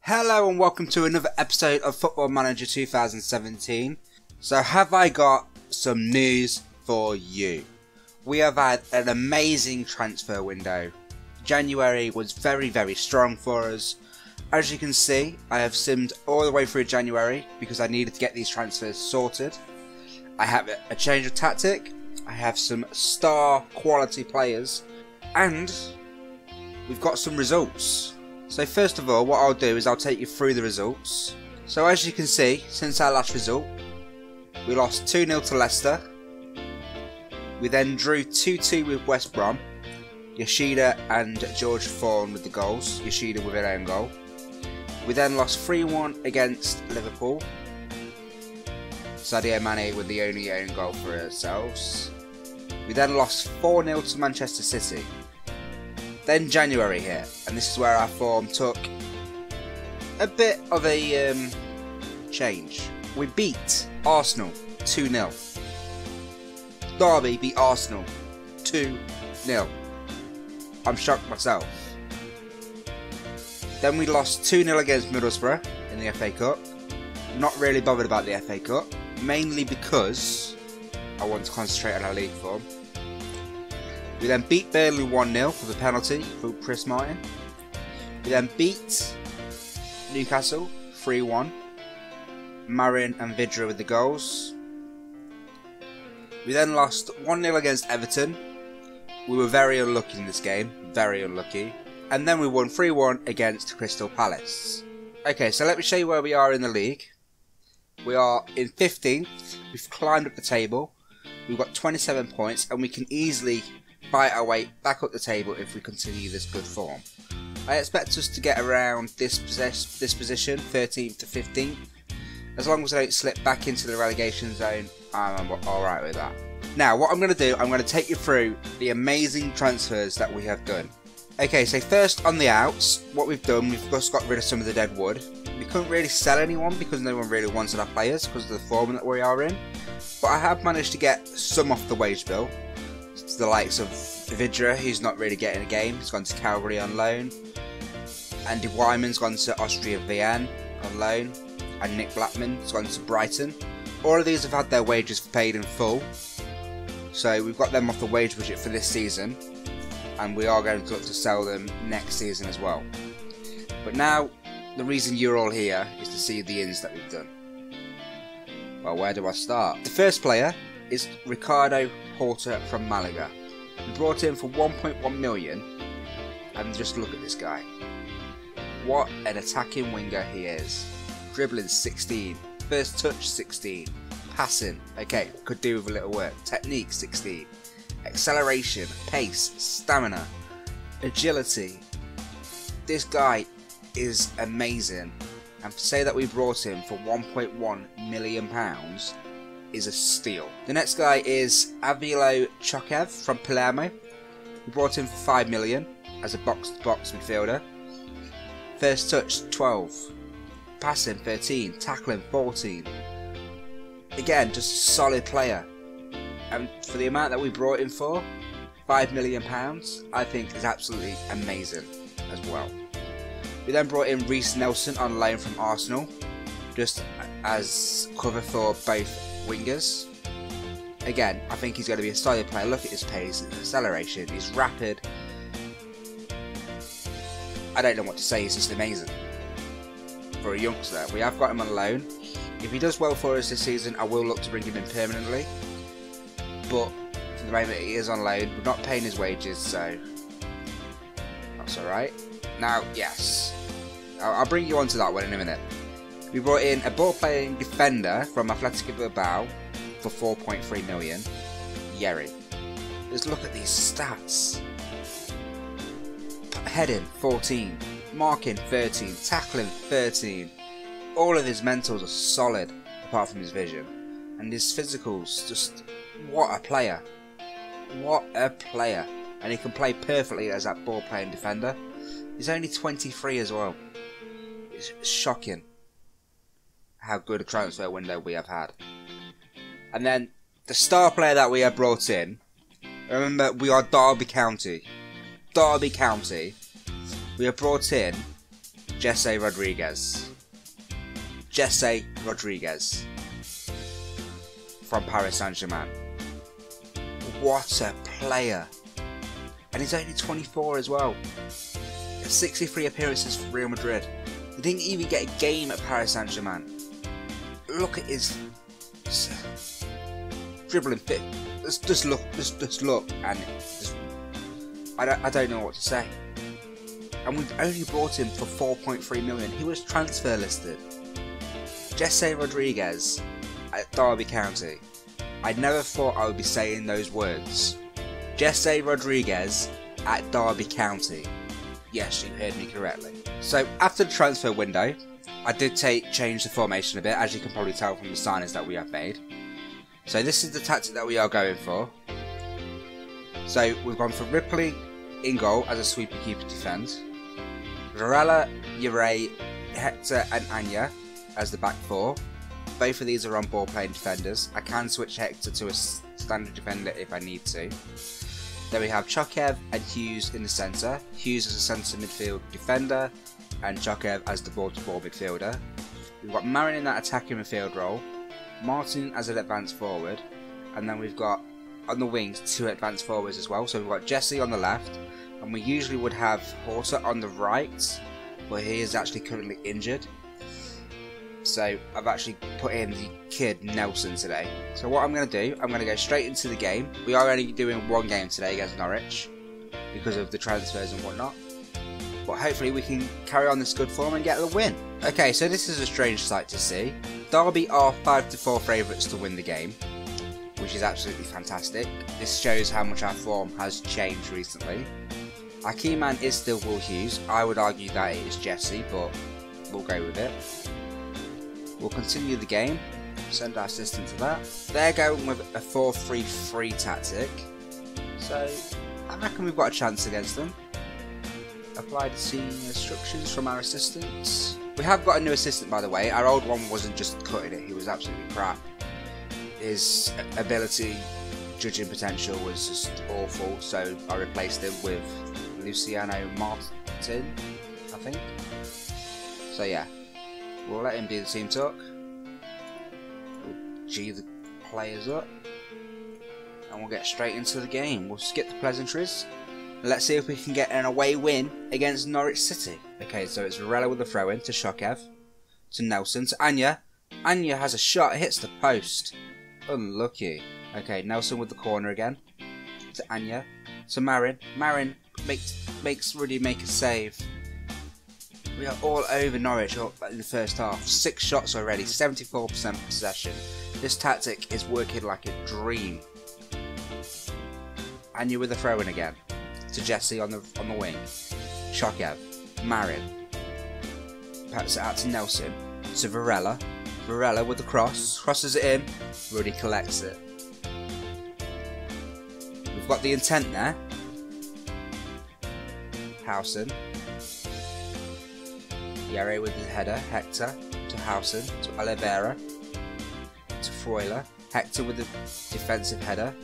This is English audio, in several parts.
Hello and welcome to another episode of Football Manager 2017. So have I got some news for you? We have had an amazing transfer window. January was very strong for us. As you can see, I have simmed all the way through January because I needed to get these transfers sorted. I have a change of tactic, I have some star quality players, and we've got some results. So first of all, what I'll do is I'll take you through the results. So as you can see, since our last result, we lost 2-0 to Leicester. We then drew 2-2 with West Brom. Yoshida and George Thorne with the goals. Yoshida with an own goal. We then lost 3-1 against Liverpool. Sadio Mane with the only own goal for ourselves. We then lost 4-0 to Manchester City. Then January hit, and this is where our form took a bit of a change. We beat Arsenal 2-0. Derby beat Arsenal 2-0. I'm shocked myself. Then we lost 2-0 against Middlesbrough in the FA Cup. Not really bothered about the FA Cup, mainly because I want to concentrate on our league form. We then beat Burnley 1-0 with a penalty for Chris Martin. We then beat Newcastle 3-1. Marin and Vidra with the goals. We then lost 1-0 against Everton. We were very unlucky in this game, very unlucky. And then we won 3-1 against Crystal Palace. Okay, so let me show you where we are in the league. We are in 15th, we've climbed up the table. We've got 27 points and we can easily fight our way back up the table if we continue this good form. I expect us to get around this position, 13th to 15th. As long as I don't slip back into the relegation zone, I'm alright with that. Now what I'm going to do, I'm going to take you through the amazing transfers that we have done. Okay, so first on the outs, what we've done, we've just got rid of some of the dead wood. We couldn't really sell anyone because no one really wanted our players because of the form that we are in. But I have managed to get some off the wage bill. The likes of Vidra, who's not really getting a game, he's gone to Calgary on loan. Andy Wyman's gone to Austria Vienna on loan. And Nick Blackman's gone to Brighton. All of these have had their wages paid in full. So we've got them off the wage budget for this season. And we are going to look to sell them next season as well. But now, the reason you're all here is to see the ins that we've done. Well, where do I start? The first player is Ricardo Horta from Malaga. We brought him for 1.1 million, and just look at this guy. What an attacking winger he is. Dribbling 16, first touch 16, passing, okay, could do with a little work, technique 16, acceleration, pace, stamina, agility. This guy is amazing, and to say that we brought him for £1.1 million is a steal. The next guy is Avilo Chokev from Palermo. We brought him for 5 million as a box-to-box midfielder. First touch 12, passing 13, tackling 14. Again, just a solid player. And for the amount that we brought him for, £5 million, I think is absolutely amazing as well. We then brought in Reece Nelson on loan from Arsenal, just as cover for both wingers. Again, I think he's going to be a solid player. Look at his pace, his acceleration, he's rapid. I don't know what to say, he's just amazing for a youngster. We have got him on loan. If he does well for us this season, I will look to bring him in permanently. But for the moment, he is on loan. We're not paying his wages, so that's alright. Now, yes, I'll bring you on to that one in a minute. We brought in a ball-playing defender from Athletic Bilbao for 4.3 million, Yeri. Just look at these stats. Heading 14, marking 13, tackling 13. All of his mentals are solid, apart from his vision. And his physicals, just what a player. What a player. And he can play perfectly as that ball-playing defender. He's only 23 as well. It's shocking how good a transfer window we have had. And then the star player that we have brought in, remember we are Derby County. Derby County. We have brought in Jesse Rodriguez. Jesse Rodriguez from Paris Saint-Germain. What a player! And he's only 24 as well. 63 appearances for Real Madrid. He didn't even get a game at Paris Saint-Germain. Look at his dribbling fit. Just look, and I don't know what to say. And we've only bought him for 4.3 million. He was transfer listed. Jesse Rodriguez at Derby County. I never thought I would be saying those words. Jesse Rodriguez at Derby County. Yes, you heard me correctly. So after the transfer window, I did change the formation a bit, as you can probably tell from the signings that we have made. So this is the tactic that we are going for. So we've gone for Ripley in goal as a sweeper keeper defend. Varela, Ure, Hector and Anya as the back four. Both of these are on ball playing defenders. I can switch Hector to a standard defender if I need to. Then we have Chokev and Hughes in the centre. Hughes as a centre midfield defender and Chokev as the ball-to-ball midfielder. We've got Marin in that attacking midfield role, Martin as an advanced forward, and then we've got on the wings 2 advanced forwards as well. So we've got Jesse on the left, and we usually would have Horta on the right, but he is actually currently injured. So I've actually put in the kid Nelson today. So what I'm going to do, I'm going to go straight into the game. We are only doing one game today against Norwich because of the transfers and whatnot. But hopefully we can carry on this good form and get the win. Okay, so this is a strange sight to see. Derby are 5-4 favourites to win the game, which is absolutely fantastic. This shows how much our form has changed recently. Our key man is still Will Hughes. I would argue that it is Jesse, but we'll go with it. We'll continue the game, send our assistant to that. They're going with a 4-3-3 tactic, so I reckon we've got a chance against them. Apply the team instructions from our assistants. We have got a new assistant, by the way. Our old one wasn't just cutting it, he was absolutely crap. His ability, judging potential was just awful, so I replaced him with Luciano Martin, I think. So yeah. We'll let him do the team talk. We'll G the players up. And we'll get straight into the game. We'll skip the pleasantries. Let's see if we can get an away win against Norwich City. Okay, so it's Varela with the throw-in to Shokev. To Nelson. To Anya. Anya has a shot. It hits the post. Unlucky. Okay, Nelson with the corner again. To Anya. To Marin. Marin makes Ruddy make a save. We are all over Norwich in the first half. 6 shots already, 74% possession. This tactic is working like a dream. Anya with the throw-in again. To Jesse on the wing. Shokev. Marin. Passes it out to Nelson. To Varela. Varela with the cross. Crosses it in. Ruddy collects it. We've got the intent there. Howson. Yare with the header, Hector, to Howson, to Oliveira, to Freuler, Hector with the defensive header,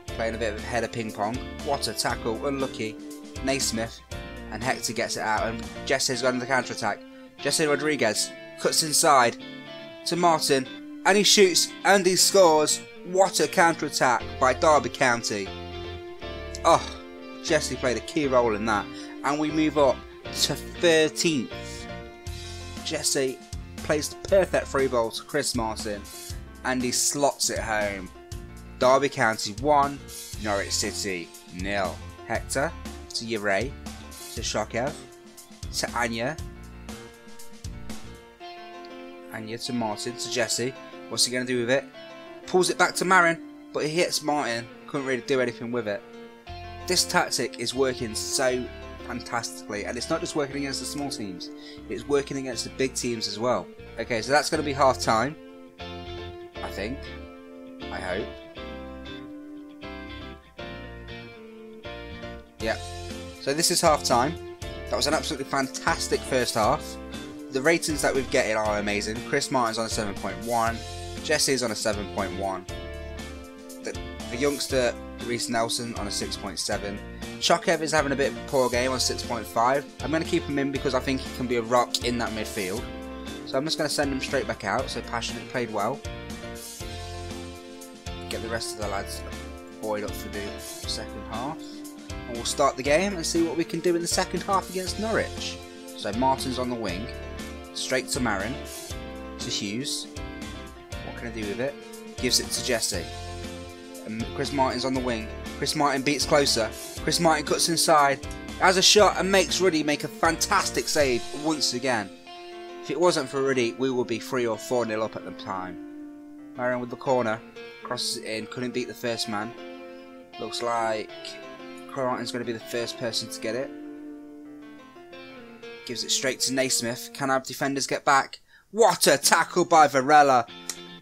playing a bit of header ping pong, what a tackle, unlucky, Naismith, and Hector gets it out, and Jesse's got on the counter attack. Jesse Rodriguez cuts inside to Martin, and he shoots, and he scores. What a counter attack by Derby County. Oh, Jesse played a key role in that, and we move up to 13th. Jesse plays the perfect free ball to Chris Martin and he slots it home. Derby County 1, Norwich City 0. Hector to Ure, to Shokev, to Anya. Anya to Martin, to Jesse. What's he going to do with it? Pulls it back to Marin, but he hits Martin. Couldn't really do anything with it. This tactic is working so fantastically, and it's not just working against the small teams, it's working against the big teams as well. Okay, so that's going to be half time, I think. I hope. Yeah. So this is half time. That was an absolutely fantastic first half. The ratings that we're getting are amazing. Chris Martin's on a 7.1. Jesse's on a 7.1. The youngster Reece Nelson on a 6.7. Shokev is having a bit of a poor game on 6.5. I'm going to keep him in because I think he can be a rock in that midfield. So I'm just going to send him straight back out. So Passionate played well. Get the rest of the lads buoyed up for the second half. And we'll start the game and see what we can do in the second half against Norwich. So Martin's on the wing. Straight to Marin. To Hughes. What can I do with it? Gives it to Jesse. And Chris Martin's on the wing. Chris Martin beats closer. Chris Martin cuts inside. Has a shot and makes Ruddy make a fantastic save once again. If it wasn't for Ruddy, we would be 3 or 4-0 up at the time. Marin with the corner. Crosses it in. Couldn't beat the first man. Looks like Martin's going to be the first person to get it. Gives it straight to Naismith. Can our defenders get back? What a tackle by Varela.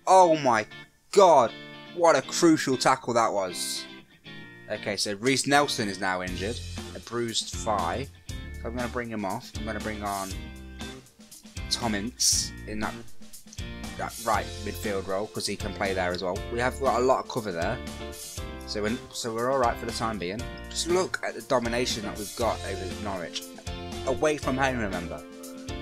Oh my god. What a crucial tackle that was. Okay, so Reece Nelson is now injured. A bruised thigh. So I'm going to bring him off. I'm going to bring on Tom Ince in that right midfield role because he can play there as well. We have got a lot of cover there. So we're alright for the time being. Just look at the domination that we've got over Norwich. Away from home, remember.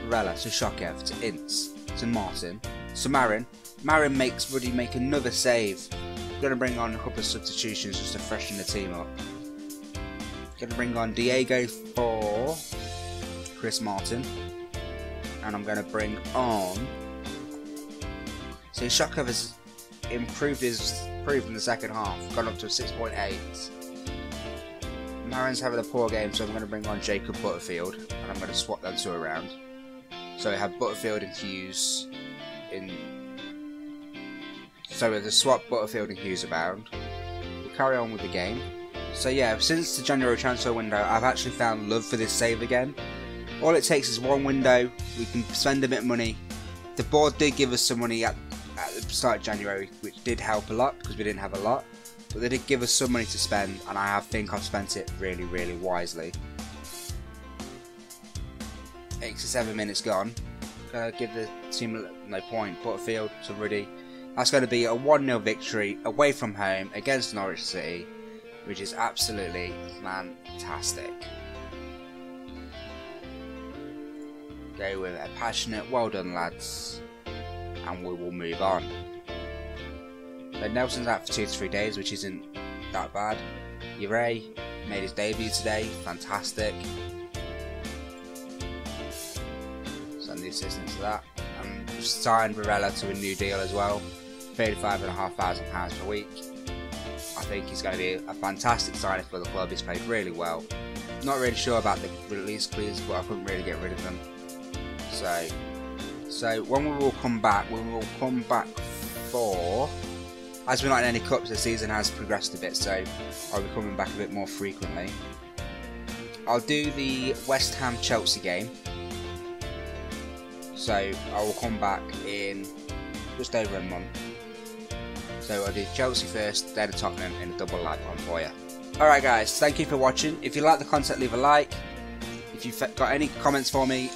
Varela to Shokev to Ince to Martin to Marin. Marin makes Ruddy make another save. Going to bring on a couple of substitutions just to freshen the team up. Going to bring on Diego for Chris Martin. And I'm going to bring on... So Shokev has improved in the second half. Gone up to a 6.8. Marin's having a poor game, so I'm going to bring on Jacob Butterfield. And I'm going to swap them two around. So we have Butterfield and Hughes in... So with the swap Butterfield and Hughes about, we'll carry on with the game. So yeah, since the January transfer window, I've actually found love for this save again. All it takes is one window, we can spend a bit of money. The board did give us some money at the start of January, which did help a lot because we didn't have a lot. But they did give us some money to spend, and I think I've spent it really, really wisely. 87 minutes gone. Gonna give the team no point. Butterfield to Ruddy. That's going to be a 1-0 victory away from home against Norwich City, which is absolutely fantastic. Go with a passionate, well done lads, and we will move on. So Nelson's out for 2 to 3 days, which isn't that bad. Ure made his debut today, fantastic. Send the assistance to that. And signed Varela to a new deal as well. £35,500 per week. I think he's going to be a fantastic signing for the club. He's played really well. Not really sure about the release clause, but I couldn't really get rid of them. So when we will come back for, as we're not in any cups, the season has progressed a bit, so I'll be coming back a bit more frequently. I'll do the West Ham Chelsea game. So I will come back in just over a month. So I'll do Chelsea first, then Tottenham in a double live on for you. Alright guys, thank you for watching. If you like the content, leave a like. If you've got any comments for me,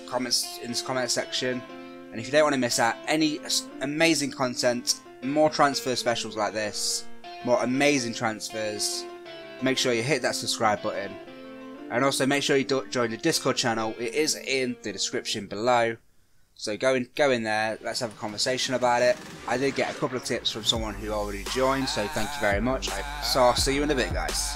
comments in the comment section. And if you don't want to miss out any amazing content, more transfer specials like this, more amazing transfers, make sure you hit that subscribe button. And also make sure you join the Discord channel. It is in the description below. So go in there, let's have a conversation about it. I did get a couple of tips from someone who already joined, so thank you very much. So I'll see you in a bit guys.